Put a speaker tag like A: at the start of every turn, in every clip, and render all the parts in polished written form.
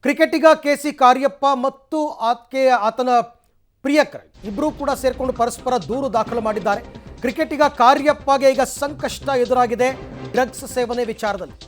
A: ಕ್ರಿಕೆಟಿಗ ಕೆಸಿ ಕಾರ್ಯಪ್ಪ ಮತ್ತು ಆತನ ಪ್ರಿಯಕರ ಇಬ್ಬರೂ ಕೂಡ ಸೇರಿಕೊಂಡು ಪರಸ್ಪರ ದೂರು ದಾಖಲು ಮಾಡಿದ್ದಾರೆ. ಕ್ರಿಕೆಟಿಗ ಕಾರ್ಯಪ್ಪಗೆ ಈಗ ಸಂಕಷ್ಟ ಎದುರಾಗಿದೆ ಡ್ರಗ್ಸ್ ಸೇವನೆ ವಿಚಾರದಲ್ಲಿ.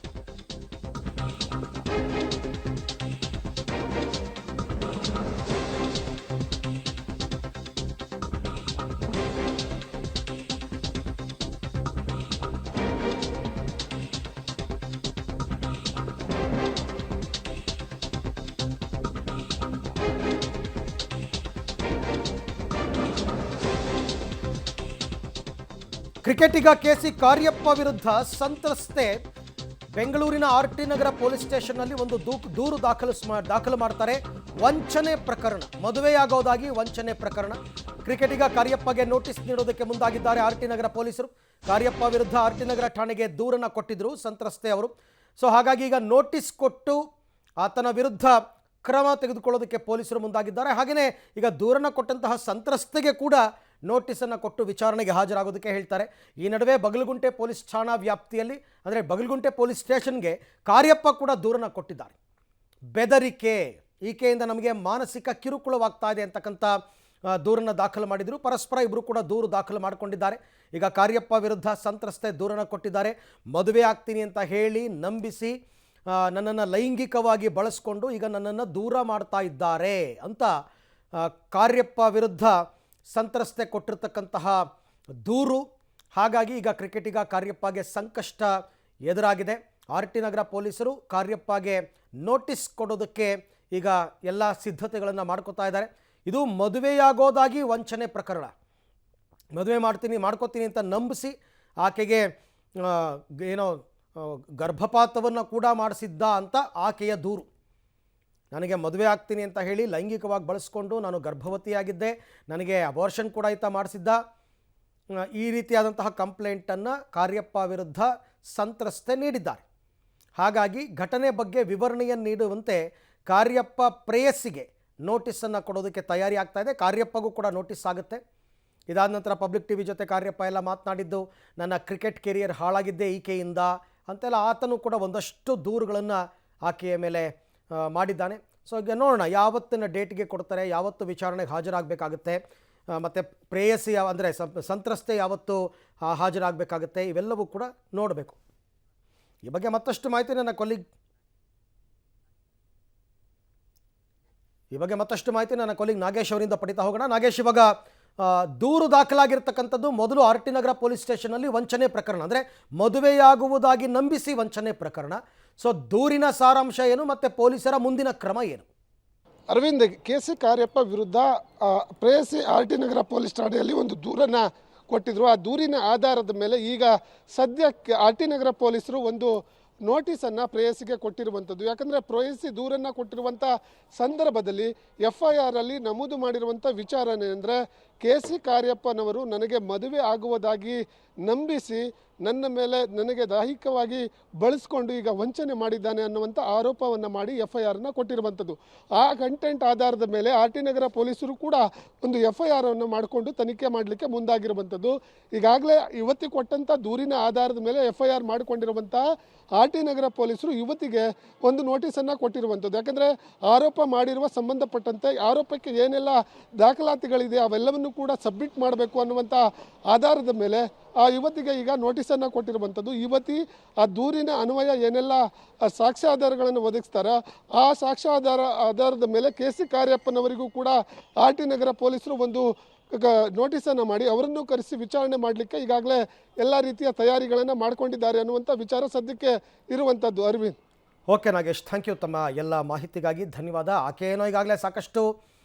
A: ಕ್ರಿಕೆಟಿಗ ಕೆಸಿ ಕಾರ್ಯಪ್ಪ ವಿರುದ್ಧ ಸಂತ್ರಸ್ತೆ ಬೆಂಗಳೂರಿನ ಆರ್ಟಿ ನಗರ ಪೊಲೀಸ್ ಸ್ಟೇಷನ್ನಲ್ಲಿ ಒಂದು ದೂರು ದಾಖಲು ಮಾಡ್ತಾರೆ. ವಂಚನೆ ಪ್ರಕರಣ, ಮದುವೆಯಾಗೋದಾಗಿ ವಂಚನೆ ಪ್ರಕರಣ. ಕ್ರಿಕೆಟಿಗ ಕಾರ್ಯಪ್ಪಗೆ ನೋಟಿಸ್ ನೀಡೋದಕ್ಕೆ ಮುಂದಾಗಿದ್ದಾರೆ ಆರ್ಟಿ ನಗರ ಪೊಲೀಸರು. ಕಾರ್ಯಪ್ಪ ವಿರುದ್ಧ ಆರ್ಟಿ ನಗರ ಠಾಣೆಗೆ ದೂರನ್ನು ಕೊಟ್ಟಿದ್ರು ಸಂತ್ರಸ್ತೆ ಅವರು. ಸೊ ಹಾಗಾಗಿ ಈಗ ನೋಟಿಸ್ ಕೊಟ್ಟು ಆತನ ವಿರುದ್ಧ ಕ್ರಮ ತೆಗೆದುಕೊಳ್ಳೋದಕ್ಕೆ ಪೊಲೀಸರು ಮುಂದಾಗಿದ್ದಾರೆ. ಹಾಗೆಯೇ ಈಗ ದೂರನ್ನು ಕೊಟ್ಟಂತಹ ಸಂತ್ರಸ್ತೆಗೆ ಕೂಡ ನೋಟಿಸನ್ನು ಕೊಟ್ಟು ವಿಚಾರಣೆಗೆ ಹಾಜರಾಗೋದಕ್ಕೆ ಹೇಳ್ತಾರೆ. ಈ ನಡುವೆ ಬಗಲಗುಂಟೆ ಪೊಲೀಸ್ ಠಾಣಾ ವ್ಯಾಪ್ತಿಯಲ್ಲಿ ಅಂದರೆ ಬಗಲಗುಂಟೆ ಪೊಲೀಸ್ ಸ್ಟೇಷನ್ಗೆ ಕಾರ್ಯಪ್ಪ ಕೂಡ ದೂರನ್ನು ಕೊಟ್ಟಿದ್ದಾರೆ. ಬೆದರಿಕೆ, ಈಕೆಯಿಂದ ನಮಗೆ ಮಾನಸಿಕ ಕಿರುಕುಳವಾಗ್ತಾ ಇದೆ ಅಂತಕ್ಕಂಥ ದೂರನ್ನು ದಾಖಲು ಮಾಡಿದರು. ಪರಸ್ಪರ ಇಬ್ಬರು ಕೂಡ ದೂರು ದಾಖಲು ಮಾಡಿಕೊಂಡಿದ್ದಾರೆ. ಈಗ ಕಾರ್ಯಪ್ಪ ವಿರುದ್ಧ ಸಂತ್ರಸ್ತೆ ದೂರನ್ನು ಕೊಟ್ಟಿದ್ದಾರೆ. ಮದುವೆ ಆಗ್ತೀನಿ ಅಂತ ಹೇಳಿ ನಂಬಿಸಿ ನನ್ನನ್ನು ಲೈಂಗಿಕವಾಗಿ ಬಳಸ್ಕೊಂಡು ಈಗ ನನ್ನನ್ನು ದೂರ ಮಾಡ್ತಾ ಇದ್ದಾರೆ ಅಂತ ಕಾರ್ಯಪ್ಪ ವಿರುದ್ಧ ಸಂತ್ರಸ್ತೆ ಕೊಟ್ಟಿರ್ತಕ್ಕಂತಹ ದೂರು. ಹಾಗಾಗಿ ಈಗ ಕ್ರಿಕೆಟಿಗ ಕಾರ್ಯಪ್ಪಗೆ ಸಂಕಷ್ಟ ಎದುರಾಗಿದೆ. ಆರ್ಟಿ ನಗರ ಪೊಲೀಸರು ಕಾರ್ಯಪ್ಪಗೆ ನೋಟಿಸ್ ಕೊಡೋದಕ್ಕೆ ಈಗ ಎಲ್ಲ ಸಿದ್ಧತೆಗಳನ್ನು ಮಾಡ್ಕೋತಾ ಇದ್ದಾರೆ. ಇದು ಮದುವೆಯಾಗೋದಾಗಿ ವಂಚನೆ ಪ್ರಕರಣ. ಮದುವೆ ಮಾಡ್ಕೋತೀನಿ ಅಂತ ನಂಬಿಸಿ ಆಕೆಗೆ ಏನೋ ಗರ್ಭಪಾತವನ್ನು ಕೂಡ ಮಾಡಿಸಿದ್ದ ಅಂತ ಆಕೆಯ ದೂರು. ನನಗೆ ಮದುವೆ ಆಗ್ತೀನಿ ಅಂತ ಹೇಳಿ ಲೈಂಗಿಕವಾಗಿ ಬಳಸ್ಕೊಂಡು ನಾನು ಗರ್ಭವತಿಯಾಗಿದ್ದೆ, ನನಗೆ ಅಬೋರ್ಷನ್ ಕೂಡ ಮಾಡಿಸಿದ್ದ, ಈ ರೀತಿಯಾದಂತಹ ಕಂಪ್ಲೇಂಟನ್ನು ಕಾರ್ಯಪ್ಪ ವಿರುದ್ಧ ಸಂತ್ರಸ್ತೆ ನೀಡಿದ್ದಾರೆ. ಹಾಗಾಗಿ ಘಟನೆ ಬಗ್ಗೆ ವಿವರಣೆಯನ್ನು ನೀಡುವಂತೆ ಕಾರ್ಯಪ್ಪ ಪ್ರೇಯಸ್ಸಿಗೆ ನೋಟಿಸನ್ನು ಕೊಡೋದಕ್ಕೆ ತಯಾರಿ ಆಗ್ತಾ ಇದೆ. ಕಾರ್ಯಪ್ಪಗೂ ಕೂಡ ನೋಟಿಸ್ ಆಗುತ್ತೆ. ಇದಾದ ನಂತರ ಪಬ್ಲಿಕ್ ಟಿವಿ ಜೊತೆ ಕಾರ್ಯಪ್ಪ ಎಲ್ಲ ಮಾತನಾಡಿದ್ದು, ನನ್ನ ಕ್ರಿಕೆಟ್ ಕೆರಿಯರ್ ಹಾಳಾಗಿದ್ದೆ ಈಕೆಯಿಂದ ಅಂತೆಲ್ಲ ಆತನು ಕೂಡ ಒಂದಷ್ಟು ದೂರುಗಳನ್ನು ಆಕೆಯ ಮೇಲೆ ಮಾಡಿದ್ದಾನೆ. ಸೊ ಈಗ ನೋಡೋಣ ಯಾವತ್ತಿನ ಡೇಟ್ಗೆ ಕೊಡ್ತಾರೆ, ಯಾವತ್ತು ವಿಚಾರಣೆಗೆ ಹಾಜರಾಗಬೇಕಾಗುತ್ತೆ, ಮತ್ತು ಪ್ರೇಯಸಿ ಅಂದರೆ ಸಂತ್ರಸ್ತೆ ಯಾವತ್ತು ಹಾಜರಾಗಬೇಕಾಗುತ್ತೆ, ಇವೆಲ್ಲವೂ ಕೂಡ ನೋಡಬೇಕು. ಈ ಬಗ್ಗೆ ಮತ್ತಷ್ಟು ಮಾಹಿತಿ ನನ್ನ ಕೊಲಿಗ್ ನಾಗೇಶ್ ಅವರಿಂದ ಪಡಿತಾ ಹೋಗೋಣ. ನಾಗೇಶ್, ಇವಾಗ ದೂರು ದಾಖಲಾಗಿರ್ತಕ್ಕಂಥದ್ದು ಮೊದಲು ಆರ್ಟಿ ನಗರ ಪೊಲೀಸ್ ಸ್ಟೇಷನ್ನಲ್ಲಿ ವಂಚನೆ ಪ್ರಕರಣ, ಅಂದರೆ ಮದುವೆಯಾಗುವುದಾಗಿ ನಂಬಿಸಿ ವಂಚನೆ ಪ್ರಕರಣ. ಸೊ ದೂರಿನ ಸಾರಾಂಶ ಏನು ಮತ್ತು ಪೊಲೀಸರ ಮುಂದಿನ ಕ್ರಮ ಏನು?
B: ಅರವಿಂದ್, ಕೆಸಿ ಕಾರ್ಯಪ್ಪ ವಿರುದ್ಧ ಪ್ರೇಯಸಿ ಆರ್ಟಿ ನಗರ ಪೊಲೀಸ್ ಠಾಣೆಯಲ್ಲಿ ಒಂದು ದೂರನ್ನು ಕೊಟ್ಟಿದ್ರು. ಆ ದೂರಿನ ಆಧಾರದ ಮೇಲೆ ಈಗ ಸದ್ಯಕ್ಕೆ ಆರ್ಟಿ ನಗರ ಪೊಲೀಸರು ಒಂದು ನೋಟಿಸನ್ನು ಪ್ರೇಯಸಿಗೆ ಕೊಟ್ಟಿರುವಂಥದ್ದು. ಯಾಕಂದರೆ ಪ್ರೇಯಸಿ ದೂರನ್ನು ಕೊಟ್ಟಿರುವಂಥ ಸಂದರ್ಭದಲ್ಲಿ FIR ಅಲ್ಲಿ ನಮೂದು ಮಾಡಿರುವಂಥ ವಿಚಾರಣೆ ಅಂದರೆ ಕೆಸಿ ಕಾರ್ಯಪ್ಪನವರು ನನಗೆ ಮದುವೆ ಆಗುವುದಾಗಿ ನಂಬಿಸಿ ನನ್ನ ಮೇಲೆ ನನಗೆ ದೈಹಿಕವಾಗಿ ಬಳಸ್ಕೊಂಡು ಈಗ ವಂಚನೆ ಮಾಡಿದ್ದಾನೆ ಅನ್ನುವಂಥ ಆರೋಪವನ್ನು ಮಾಡಿ FIR ಕೊಟ್ಟಿರುವಂಥದ್ದು. ಆ ಕಂಟೆಂಟ್ ಆಧಾರದ ಮೇಲೆ ಆರ್ಟಿ ನಗರ ಪೊಲೀಸರು ಕೂಡ ಒಂದು FIR ಮಾಡಿಕೊಂಡು ತನಿಖೆ ಮಾಡಲಿಕ್ಕೆ ಮುಂದಾಗಿರುವಂಥದ್ದು. ಈಗಾಗಲೇ ಯುವತಿ ಕೊಟ್ಟಂಥ ದೂರಿನ ಆಧಾರದ ಮೇಲೆ FIR ಮಾಡಿಕೊಂಡಿರುವಂಥ ಆರ್ಟಿ ನಗರ ಪೊಲೀಸರು ಯುವತಿಗೆ ಒಂದು ನೋಟಿಸನ್ನು ಕೊಟ್ಟಿರುವಂಥದ್ದು. ಯಾಕಂದರೆ ಆರೋಪ ಮಾಡಿರುವ ಸಂಬಂಧಪಟ್ಟಂತೆ ಆರೋಪಕ್ಕೆ ಏನೆಲ್ಲ ದಾಖಲಾತಿಗಳಿದೆ ಅವೆಲ್ಲವನ್ನು ಕೂಡ ಸಬ್ಮಿಟ್ ಮಾಡಬೇಕು ಅನ್ನುವಂಥ ಆಧಾರದ ಮೇಲೆ ಆ ಯುವತಿಗೆ ಈಗ ನೋಟಿಸನ್ನು ಕೊಟ್ಟಿರುವಂಥದ್ದು. ಯುವತಿ ಆ ದೂರಿನ ಅನ್ವಯ ಏನೆಲ್ಲ ಸಾಕ್ಷ್ಯಾಧಾರಗಳನ್ನು ಒದಗಿಸ್ತಾರೋ ಆ ಆಧಾರದ ಮೇಲೆ ಕೆಸಿ ಕಾರ್ಯಪ್ಪನವರಿಗೂ ಕೂಡ ಆರ್ಟಿ ನಗರ ಪೊಲೀಸರು ಒಂದು ನೋಟಿಸನ್ನು ಮಾಡಿ ಅವರನ್ನು ಕರೆಸಿ ವಿಚಾರಣೆ ಮಾಡಲಿಕ್ಕೆ ಈಗಾಗಲೇ ಎಲ್ಲ ರೀತಿಯ ತಯಾರಿಗಳನ್ನು ಮಾಡಿಕೊಂಡಿದ್ದಾರೆ ಅನ್ನುವಂಥ ವಿಚಾರ ಸದ್ಯಕ್ಕೆ ಇರುವಂಥದ್ದು. Arvind.
A: Okay Nagesh, thank you. ತಮ್ಮ ಎಲ್ಲ ಮಾಹಿತಿಗಾಗಿ ಧನ್ಯವಾದ. ಆಕೆಯೇನೋ ಈಗಾಗಲೇ ಸಾಕಷ್ಟು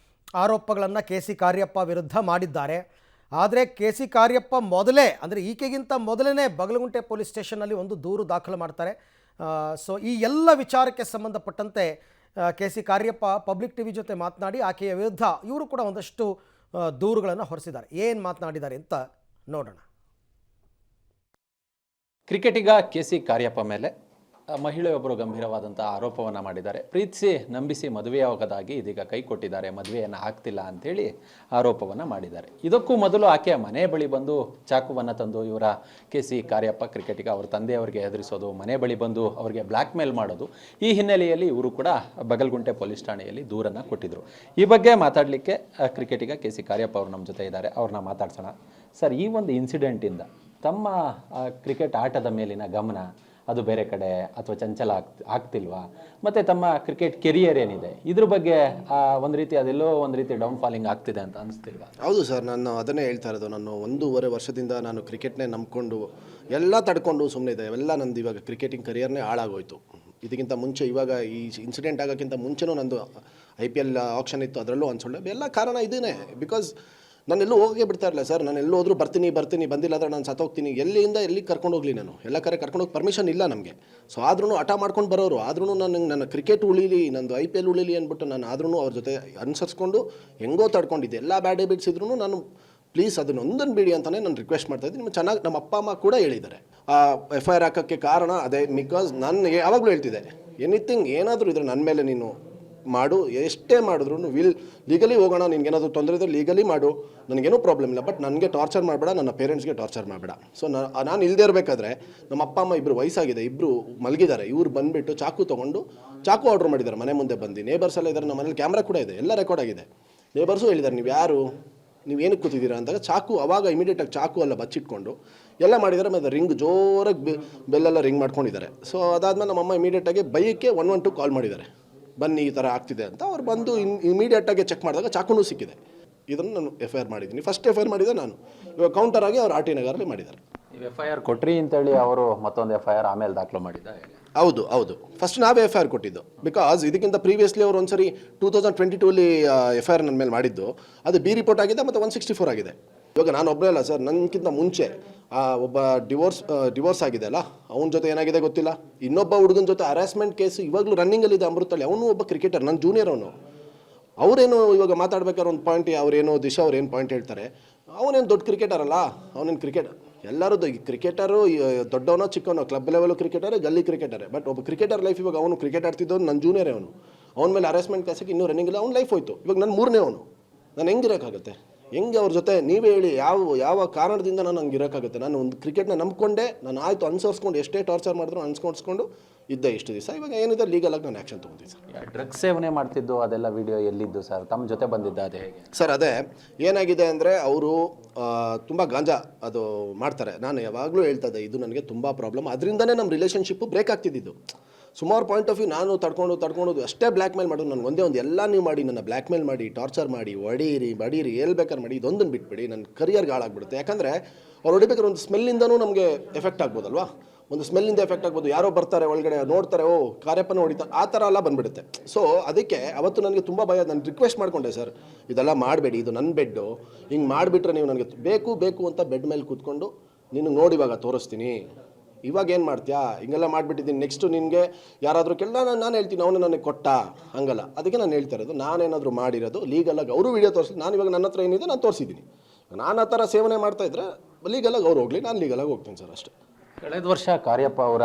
A: ಆರೋಪಗಳನ್ನು ಕೆಸಿ ಕಾರ್ಯಪ್ಪ ವಿರುದ್ಧ ಮಾಡಿದ್ದಾರೆ. ಆದರೆ ಕೆಸಿ ಕಾರ್ಯಪ್ಪ ಮೊದಲೇ ಅಂದರೆ ಈಕೆಗಿಂತ ಮೊದಲೇ ಬಗಲಗುಂಟೆ ಪೊಲೀಸ್ ಸ್ಟೇಷನ್ನಲ್ಲಿ ಒಂದು ದೂರು ದಾಖಲು ಮಾಡ್ತಾರೆ. ಸೊ ಈ ಎಲ್ಲ ವಿಚಾರಕ್ಕೆ ಸಂಬಂಧಪಟ್ಟಂತೆ ಕೆಸಿ ಕಾರ್ಯಪ್ಪ ಪಬ್ಲಿಕ್ ಟಿವಿ ಜೊತೆ ಮಾತನಾಡಿ ಆಕೆಯ ವಿರುದ್ಧ ಇವರು ಕೂಡ ಒಂದಷ್ಟು ದೂರುಗಳನ್ನು ಹೊರಿಸಿದ್ದಾರೆ. ಏನು ಮಾತನಾಡಿದ್ದಾರೆ ಅಂತ ನೋಡೋಣ.
C: ಕ್ರಿಕೆಟಿಗ ಕೆಸಿ ಕಾರ್ಯಪ್ಪ ಮೇಲೆ ಮಹಿಳೆಯೊಬ್ಬರು ಗಂಭೀರವಾದಂಥ ಆರೋಪವನ್ನು ಮಾಡಿದ್ದಾರೆ. ಪ್ರೀತಿಸಿ ನಂಬಿಸಿ ಮದುವೆಯಾಗೋದಾಗಿ ಇದೀಗ ಕೈ ಕೊಟ್ಟಿದ್ದಾರೆ, ಮದುವೆಯನ್ನು ಆಗ್ತಿಲ್ಲ ಅಂಥೇಳಿ ಆರೋಪವನ್ನು ಮಾಡಿದ್ದಾರೆ. ಇದಕ್ಕೂ ಮೊದಲು ಆಕೆಯ ಮನೆ ಬಳಿ ಬಂದು ಚಾಕುವನ್ನು ತಂದು ಇವರ KC ಕಾರ್ಯಪ್ಪ ಕ್ರಿಕೆಟಿಗ ಅವ್ರ ತಂದೆಯವರಿಗೆ ಹೆದರಿಸೋದು, ಮನೆ ಬಳಿ ಬಂದು ಅವರಿಗೆ ಬ್ಲ್ಯಾಕ್ ಮೇಲ್ ಮಾಡೋದು, ಈ ಹಿನ್ನೆಲೆಯಲ್ಲಿ ಇವರು ಕೂಡ ಬಗಲ್ಗುಂಟೆ ಪೊಲೀಸ್ ಠಾಣೆಯಲ್ಲಿ ದೂರನ್ನು ಕೊಟ್ಟಿದ್ದರು. ಈ ಬಗ್ಗೆ ಮಾತಾಡಲಿಕ್ಕೆ ಕ್ರಿಕೆಟಿಗ KC ಕಾರ್ಯಪ್ಪ ಅವರು ನಮ್ಮ ಜೊತೆ ಇದ್ದಾರೆ, ಅವ್ರನ್ನ ಮಾತಾಡ್ಸೋಣ. ಸರ್, ಈ ಒಂದು ಇನ್ಸಿಡೆಂಟಿಂದ ತಮ್ಮ ಕ್ರಿಕೆಟ್ ಆಟದ ಮೇಲಿನ ಗಮನ ಅದು ಬೇರೆ ಕಡೆ ಅಥವಾ ಚಂಚಲ ಆಗ್ತಿಲ್ವಾ, ಮತ್ತು ತಮ್ಮ ಕ್ರಿಕೆಟ್ ಕೆರಿಯರ್ ಏನಿದೆ ಇದ್ರ ಬಗ್ಗೆ ಒಂದು ರೀತಿ ಅದೆಲ್ಲೋ ಒಂದು ರೀತಿ ಡೌನ್ ಫಾಲಿಂಗ್ ಆಗ್ತಿದೆ ಅಂತ ಅನಿಸ್ತಿಲ್ವಾ?
D: ಹೌದು ಸರ್, ನಾನು ಅದನ್ನೇ ಹೇಳ್ತಾ ಇರೋದು. ನಾನು 1.5 ವರ್ಷದಿಂದ ನಾನು ಕ್ರಿಕೆಟ್ನೇ ನಂಬ್ಕೊಂಡು ಎಲ್ಲ ತಡ್ಕೊಂಡು ಸುಮ್ಮನೆ ಇದೆ. ಎಲ್ಲ ನಂದು ಇವಾಗ ಕ್ರಿಕೆಟಿಂಗ್ ಕರಿಯರ್ನೇ ಹಾಳಾಗೋಯ್ತು. ಇದಕ್ಕಿಂತ ಮುಂಚೆ ಇವಾಗ ಈ ಇನ್ಸಿಡೆಂಟ್ ಆಗೋಕ್ಕಿಂತ ಮುಂಚೆನೂ ನಂದು IPL ಆಕ್ಷನ್ ಇತ್ತು, ಅದರಲ್ಲೂ ಅನ್ಸೊಳ್ಳೆ ಎಲ್ಲ ಕಾರಣ ಇದೇನೆ. ಬಿಕಾಸ್ ನಾನು ಎಲ್ಲೂ ಹೋಗೇ ಬಿಡ್ತಾ ಇರಲಿಲ್ಲ ಸರ್. ನಾನು ಎಲ್ಲೂ ಹೋದ್ರೂ ಬರ್ತೀನಿ ಬಂದಿಲ್ಲ ಅಂದರೆ ನಾನು ಸತ್ತೋಗ್ತೀನಿ. ಎಲ್ಲಿಂದ ಎಲ್ಲಿಗೆ ಕರ್ಕೊಂಡು ಹೋಗಲಿ, ನಾನು ಎಲ್ಲ ಕರೆ ಕರ್ಕೊಂಡೋಗಿ ಪರ್ಮಿಷನ್ ಇಲ್ಲ ನಮಗೆ. ಸೊ ಆದ್ರೂ ಹಠ ಮಾಡ್ಕೊಂಡು ಬರೋರು, ಆದ್ರೂ ನನ್ನ ಕ್ರಿಕೆಟ್ ಉಳಿಲಿ, ನಂದು IPL ಉಳಿಲಿ ಅಂದ್ಬಿಟ್ಟು ನಾನು ಆದ್ರೂ ಅವ್ರ ಜೊತೆ ಅನುಸರಿಸ್ಕೊಂಡು ಹೆಂಗೋ ತಡ್ಕೊಂಡಿದ್ದೆ. ಎಲ್ಲ ಬ್ಯಾಡ್ ಹ್ಯಾಬಿಟ್ಸ್ ಇದ್ರೂ ನಾನು ಪ್ಲೀಸ್ ಅದನ್ನು ಒಂದನ್ನು ಬಿಡಿ ಅಂತಲೇ ನಾನು ರಿಕ್ವೆಸ್ಟ್ ಮಾಡ್ತಾ ಇದ್ದೀನಿ. ಚೆನ್ನಾಗಿ ನಮ್ಮ ಅಪ್ಪ ಅಮ್ಮ ಕೂಡ ಹೇಳಿದ್ದಾರೆ. FIR ಹಾಕೋಕ್ಕೆ ಕಾರಣ ಅದೇ. ಬಿಕಾಸ್ ನಾನು ಯಾವಾಗಲೂ ಹೇಳ್ತಿದ್ದೆ, ಎನಿಥಿಂಗ್ ಏನಾದರೂ ಇದ್ರೆ ನನ್ನ ಮೇಲೆ ನೀನು ಮಾಡು, ಎಷ್ಟೇ ಮಾಡಿದ್ರು ಲೀಗಲಿ ಹೋಗೋಣ, ನಿನ್ಗೇನಾದರೂ ತೊಂದರೆ ಇದ್ದರೆ ಲೀಗಲಿ ಮಾಡು, ನನಗೇನೂ ಪ್ರಾಬ್ಲಮ್ ಇಲ್ಲ. ಬಟ್ ನನಗೆ ಟಾರ್ಚರ್ ಮಾಡಬೇಡ, ನನ್ನ ಪೇರೆಂಟ್ಸ್ಗೆ ಟಾರ್ಚರ್ ಮಾಡಬೇಡ. ಸೊ ನಾನು ಇಲ್ಲದೆ ಇರಬೇಕಾದ್ರೆ ನಮ್ಮ ಅಪ್ಪ ಅಮ್ಮ ಇಬ್ಬರು ವಯಸ್ಸಾಗಿದೆ, ಇಬ್ಬರು ಮಲಗಿದ್ದಾರೆ. ಇವ್ರು ಬಂದುಬಿಟ್ಟು ಚಾಕು ಆರ್ಡ್ರ್ ಮಾಡಿದ್ದಾರೆ ಮನೆ ಮುಂದೆ ಬಂದು. ನೇಬರ್ಸ್ ಎಲ್ಲ ಇದ್ದಾರೆ, ನಮ್ಮ ಮನೇಲಿ ಕ್ಯಾಮ್ರಾ ಕೂಡ ಇದೆ, ಎಲ್ಲ ರೆಕಾರ್ಡ್ ಆಗಿದೆ. ನೇಬರ್ಸು ಹೇಳಿದ್ದಾರೆ, ನೀವು ಯಾರು, ನೀವು ಏನಕ್ಕೆ ಕೂತಿದ್ದೀರಾ ಅಂದಾಗ ಅವಾಗ ಇಮಿಡಿಯೇಟಾಗಿ ಚಾಕು ಎಲ್ಲ ಬಚ್ಚಿಟ್ಕೊಂಡು ಎಲ್ಲ ಮಾಡಿದ್ದಾರೆ. ಮತ್ತು ರಿಂಗ್ ಜೋರಾಗಿ ಬೆಲ್ಲೆಲ್ಲ ರಿಂಗ್ ಮಾಡ್ಕೊಂಡಿದ್ದಾರೆ. ಸೊ ಅದಾದಮೇಲೆ ನಮ್ಮಮ್ಮ ಇಮಿಡಿಯೇಟಾಗಿ ಬೈಕ್ಕೆ 112 ಕಾಲ್ ಮಾಡಿದ್ದಾರೆ, ಬನ್ನಿ ಈ ಥರ ಆಗ್ತಿದೆ ಅಂತ. ಅವ್ರು ಬಂದು ಇಮಿಡಿಯೇಟಾಗಿ ಚೆಕ್ ಮಾಡಿದಾಗ ಚಾಕುನೂ ಸಿಕ್ಕಿದೆ. ಇದನ್ನು ನಾನು FIR ಮಾಡಿದ್ದೀನಿ. ಫಸ್ಟ್ FIR ಮಾಡಿದೆ ನಾನು, ಇವಾಗ ಕೌಂಟರ್ ಆಗಿ ಅವ್ರು RT ನಗರಲ್ಲಿ ಮಾಡಿದ್ದಾರೆ.
C: ನೀವು FIR ಕೊಟ್ರಿ ಅಂತೇಳಿ ಅವರು ಮತ್ತೊಂದು FIR ಆಮೇಲೆ ದಾಖಲು ಮಾಡಿದ್ದಾರೆ?
D: ಹೌದು. ಫಸ್ಟ್ ನಾವೇ FIR ಕೊಟ್ಟಿದ್ದು. ಬಿಕಾಸ್ ಇದಕ್ಕಿಂತ ಪ್ರೀವಿಯಸ್ಲಿ ಅವರು ಒಂದ್ಸರಿ 2022 FIR ನನ್ನ ಮೇಲೆ ಮಾಡಿದ್ದು. ಅದು B ರಿಪೋರ್ಟ್ ಆಗಿದೆ ಮತ್ತು 164 ಆಗಿದೆ. ಇವಾಗ ನಾನು ಒಬ್ಬರೇ ಅಲ್ಲ ಸರ್, ನನಗಿಂತ ಮುಂಚೆ ಒಬ್ಬ ಡಿವೋರ್ಸ್ ಆಗಿದೆ ಅಲ್ಲ, ಅವನ ಜೊತೆ ಏನಾಗಿದೆ ಗೊತ್ತಿಲ್ಲ. ಇನ್ನೊಬ್ಬ ಹುಡುಗನ ಜೊತೆ ಹರಾಸ್ಮೆಂಟ್ ಕೇಸು ಇವಾಗಲೂ ರನ್ನಿಂಗಲ್ಲಿದೆ ಅಮೃತಲ್ಲಿ. ಅವನು ಒಬ್ಬ ಕ್ರಿಕೆಟರ್, ನನ್ನ ಜೂನಿಯರ್ ಅವನು. ಅವರೇನು ಇವಾಗ ಮಾತಾಡ್ಬೇಕಾದ್ರೆ ಒಂದು ಪಾಯಿಂಟ್, ಅವರೇನೋ ದಿಶಾ ಅವ್ರೇನು ಪಾಯಿಂಟ್ ಹೇಳ್ತಾರೆ, ಅವನೇನು ದೊಡ್ಡ ಕ್ರಿಕೆಟರ್ ಅಲ್ಲ, ಅವನೇನು ಎಲ್ಲರೂ ಕ್ರಿಕೆಟರು, ದೊಡ್ಡವನೋ ಚಿಕ್ಕವನೋ, ಕ್ಲಬ್ ಲೆವೆಲು ಕ್ರಿಕೆಟರೇ, ಗಲ್ಲಿ ಕ್ರಿಕೆಟರೇ. ಬಟ್ ಒಬ್ಬ ಕ್ರಿಕೆಟರ್ ಲೈಫ್, ಇವಾಗ ಅವನು ಕ್ರಿಕೆಟ್ ಆಡ್ತಿದ್ದವನು ನನ್ನ ಜೂನಿಯರೇ. ಅವನ ಮೇಲೆ ಹರಾಸ್ಮೆಂಟ್ ಕೇಸಕ್ಕೆ ಇನ್ನೂ ರನ್ನಿಂಗ್ ಇಲ್ಲ, ಅವ್ನ ಲೈಫ್ ಹೋಯ್ತು. ಇವಾಗ ನನ್ನ 3ನೇ ಅವನು. ನಾನು ಹೆಂಗಿರೋಕ್ಕಾಗುತ್ತೆ? ಹೆಂಗೆ ಅವ್ರ ಜೊತೆ ನೀವೇ ಹೇಳಿ, ಯಾವ ಕಾರಣದಿಂದ ನಾನು ಹಂಗೆ ಇರೋಕ್ಕಾಗುತ್ತೆ? ನಾನು ಒಂದು ಕ್ರಿಕೆಟ್ನ ನಂಬ್ಕೊಂಡೆ, ನಾನು ಆಯಿತು ಅನುಸರಿಸ್ಕೊಂಡು, ಎಷ್ಟೇ ಟಾರ್ಚರ್ ಮಾಡಿದ್ರು ಅನ್ಸ್ಕೊಂಡಿಸ್ಕೊಂಡು ಇದ್ದೆ ಇಷ್ಟು ದಿವಸ. ಇವಾಗ ಏನಿದೆ ಲೀಗಲಾಗಿ ನಾನು ಆ್ಯಕ್ಷನ್ ತೊಗೊಂತೀನಿ ಸರ್.
C: ಡ್ರಗ್ಸ್ ಸೇವನೆ ಮಾಡ್ತಿದ್ದು ಅದೆಲ್ಲ ವಿಡಿಯೋ ಎಲ್ಲಿದ್ದು ಸರ್? ತಮ್ಮ ಜೊತೆ ಬಂದಿದ್ದ ಅದೇ ಹೇಗೆ
D: ಸರ್? ಅದೇ ಏನಾಗಿದೆ ಅಂದರೆ, ಅವರು ತುಂಬ ಗಾಂಜಾ ಅದು ಮಾಡ್ತಾರೆ. ನಾನು ಯಾವಾಗಲೂ ಹೇಳ್ತಾ ಇದ್ದೆ, ಇದು ನನಗೆ ತುಂಬ ಪ್ರಾಬ್ಲಮ್. ಅದರಿಂದನೇ ನಮ್ಮ ರಿಲೇಷನ್ಶಿಪ್ಪು ಬ್ರೇಕ್ ಆಗ್ತಿದ್ದು. ಸುಮಾರು ಪಾಯಿಂಟ್ ಆಫ್ ವ್ಯೂ ನಾನು ತಡ್ಕೊಂಡು ಅಷ್ಟೇ ಬ್ಲ್ಯಾಕ್ ಮೇಲ್ ಮಾಡೋದು. ನನಗೆ ಒಂದೇ ಎಲ್ಲ ನೀವು ಮಾಡಿ, ನನ್ನ ಬ್ಲ್ಯಾಕ್ ಮೇಲ್ ಮಾಡಿ, ಟಾರ್ಚರ್ ಮಾಡಿ, ಬಡೀರಿ ಹೇಳ್ಬೇಕಾದ್ರೆ ಮಾಡಿ, ಇದೊಂದನ್ನು ಬಿಟ್ಬಿಡಿ, ನನ್ನ ಕರಿಯರ್ಗೆ ಹಾಳಾಗ್ಬಿಡುತ್ತೆ. ಯಾಕಂದರೆ ಅವ್ರು ಹೊಡಿಬೇಕಾದ್ರೆ ಒಂದು ಸ್ಮೆಲ್ಲಿಂದನೂ ನಮಗೆ ಎಫೆಕ್ಟ್ ಆಗ್ಬೋದಲ್ವಾ? ಒಂದು ಸ್ಮೆಲ್ಲಿಂದ ಎಫೆಕ್ಟ್ ಆಗ್ಬೋದು. ಯಾರೋ ಬರ್ತಾರೆ ಒಳಗಡೆ, ನೋಡ್ತಾರೆ, ಓ ಕಾರ್ಯಪ್ಪನ ಹೊಡಿತಾರೆ, ಆ ಥರ ಎಲ್ಲ ಬಂದುಬಿಡುತ್ತೆ. ಸೊ ಅದಕ್ಕೆ ಅವತ್ತು ನನಗೆ ತುಂಬ ಭಯ. ನಾನು ರಿಕ್ವೆಸ್ಟ್ ಮಾಡಿಕೊಂಡೆ, ಸರ್ ಇದೆಲ್ಲ ಮಾಡಬೇಡಿ, ಇದು ನನ್ನ ಬೆಡ್ಡು, ಹಿಂಗೆ ಮಾಡಿಬಿಟ್ರೆ ನೀವು ನನಗೆ ಬೇಕು ಅಂತ ಬೆಡ್ ಮೇಲೆ ಕೂತ್ಕೊಂಡು ನಿನಗೆ ನೋಡಿ ಇವಾಗ ತೋರಿಸ್ತೀನಿ, ಇವಾಗ ಏನು ಮಾಡ್ತೀಯಾ, ಹಿಂಗೆಲ್ಲ ಮಾಡಿಬಿಟ್ಟಿದ್ದೀನಿ, ನೆಕ್ಸ್ಟು ನಿನಗೆ ಯಾರಾದರೂ ನಾನು ಹೇಳ್ತೀನಿ, ಅವನು ನನಗೆ ಕೊಟ್ಟ, ಹಂಗಲ್ಲ. ಅದಕ್ಕೆ ನಾನು ಹೇಳ್ತಾ ಇರೋದು, ನಾನೇನಾದರೂ ಮಾಡಿರೋದು ಲೀಗಲಾಗಿ ಅವರು ವಿಡಿಯೋ ತೋರಿಸಿ, ನಾನು ಇವಾಗ ನನ್ನ ಹತ್ರ ಏನಿದೆ ನಾನು ತೋರಿಸಿದ್ದೀನಿ. ನಾನು ಆ ಥರ ಸೇವನೆ ಮಾಡ್ತಾಯಿದ್ರೆ ಲೀಗಲಾಗಿ ಅವ್ರು ಹೋಗಲಿ, ನಾನು ಲೀಗಲಾಗಿ ಹೋಗ್ತೀನಿ ಸರ್, ಅಷ್ಟೇ.
C: ಕಳೆದ ವರ್ಷ ಕಾರ್ಯಪ್ಪ ಅವರ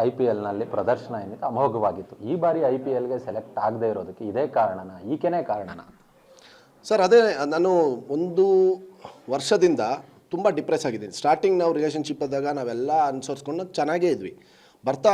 C: IPLನಲ್ಲಿ ಪ್ರದರ್ಶನ ಏನಿದೆ ಅಮೋಘವಾಗಿತ್ತು. ಈ ಬಾರಿ IPLಗೆ ಸೆಲೆಕ್ಟ್ ಆಗದೆ ಇರೋದಕ್ಕೆ ಇದೇ ಕಾರಣನಾ, ಈಕೆನೇ ಕಾರಣನಾ?
D: ಸರ್ ಅದೇ, ನಾನು 1 ವರ್ಷದಿಂದ ತುಂಬ ಡಿಪ್ರೆಸ್ ಆಗಿದ್ದೀನಿ. ಸ್ಟಾರ್ಟಿಂಗ್ ನಾವು ರಿಲೇಷನ್ಶಿಪ್ ಆದಾಗ ನಾವೆಲ್ಲ ಅನುಸರಿಸ್ಕೊಂಡು ಚೆನ್ನಾಗೇ ಇದ್ವಿ. ಬರ್ತಾ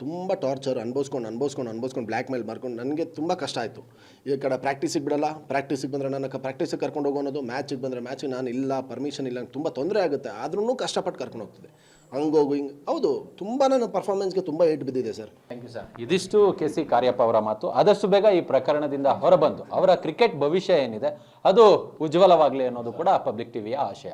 D: ತುಂಬ ಟಾರ್ಚರ್ ಅನ್ಭವಿಸ್ಕೊಂಡು ಬ್ಲ್ಯಾಕ್ ಮೇಲ್ ಮಾಡ್ಕೊಂಡು ನನಗೆ ತುಂಬ ಕಷ್ಟ ಆಯಿತು. ಈ ಕಡೆ ಪ್ರಾಕ್ಟೀಸಿಗೆ ಬಿಡಲ್ಲ, ಪ್ರಾಕ್ಟೀಸಿಗೆ ಬಂದರೆ ನನ್ನ ಪ್ರಾಕ್ಟೀಸಿಗೆ ಕರ್ಕೊಂಡು ಹೋಗೋ ಅನ್ನೋದು, ಮ್ಯಾಚಿಗೆ ಬಂದರೆ ಮ್ಯಾಚಿಗೆ ನಾನು ಇಲ್ಲ, ಪರ್ಮಿಷನ್ ಇಲ್ಲ, ತುಂಬ ತೊಂದರೆ ಆಗುತ್ತೆ. ಆದ್ರೂ ಕಷ್ಟಪಟ್ಟು ಕರ್ಕೊಂಡು ಹೋಗ್ತಿದೆ, ಹಂಗೋಗು ಹಿಂಗೆ. ಹೌದು, ತುಂಬ ನನ್ನ ಪರ್ಫಾರ್ಮೆನ್ಸ್ಗೆ ತುಂಬ ಏಟ್ ಬಿದ್ದಿದೆ ಸರ್.
C: Thank you sir. ಇದಿಷ್ಟು KC ಕಾರ್ಯಪ್ಪ ಅವರ ಮಾತು. ಆದಷ್ಟು ಬೇಗ ಈ ಪ್ರಕರಣದಿಂದ ಹೊರಬಂದು ಅವರ ಕ್ರಿಕೆಟ್ ಭವಿಷ್ಯ ಏನಿದೆ ಅದು ಉಜ್ವಲವಾಗಲಿ ಅನ್ನೋದು ಕೂಡ ಪಬ್ಲಿಕ್ ಟಿವಿಯ ಆಶಯ.